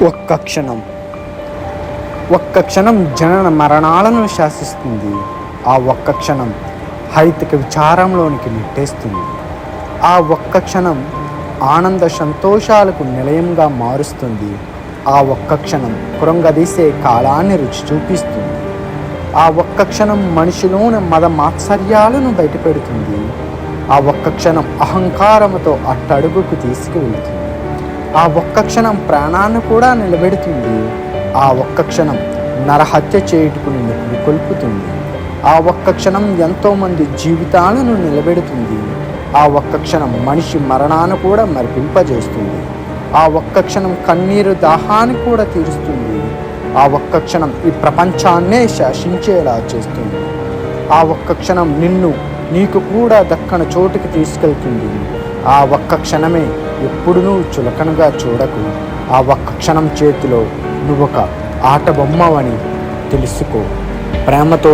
ఒక్క క్షణం ఒక్క క్షణం జనన మరణాలను శాసిస్తుంది. ఆ ఒక్క క్షణం హైతిక విచారంలోనికి నెట్టేస్తుంది. ఆ ఒక్క క్షణం ఆనంద సంతోషాలకు నిలయంగా మారుస్తుంది. ఆ ఒక్క క్షణం కృంగదీసే కాలాన్ని రుచి చూపిస్తుంది. ఆ ఒక్క క్షణం మనిషిలోని మద మాత్సర్యాలను బయటపెడుతుంది. ఆ ఒక్క క్షణం అహంకారముతో అట్టడుగుకు తీసుకువెళ్తుంది. ఆ ఒక్క క్షణం ప్రాణాన్ని కూడా నిలబెడుతుంది. ఆ ఒక్క క్షణం నరహత్య చేయుటకు నిన్ను పురికొల్పుతుంది. ఆ ఒక్క క్షణం ఎంతోమంది జీవితాలను నిలబెడుతుంది. ఆ ఒక్క క్షణం మనిషి మరణాన్ని కూడా మరిపింపజేస్తుంది. ఆ ఒక్క క్షణం కన్నీరు దాహాన్ని కూడా తీరుస్తుంది. ఆ ఒక్క క్షణం ఈ ప్రపంచాన్నే శాసించేలా చేస్తుంది. ఆ ఒక్క క్షణం నిన్ను నీకు కూడా దక్కని చోటుకి తీసుకెళ్తుంది. ఆ ఒక్క క్షణమే ఎప్పుడునూ చులకనగా చూడకు. ఆ ఒక్క క్షణం చేతిలో నువ్వొక ఆట బొమ్మవని తెలుసుకో. ప్రేమతో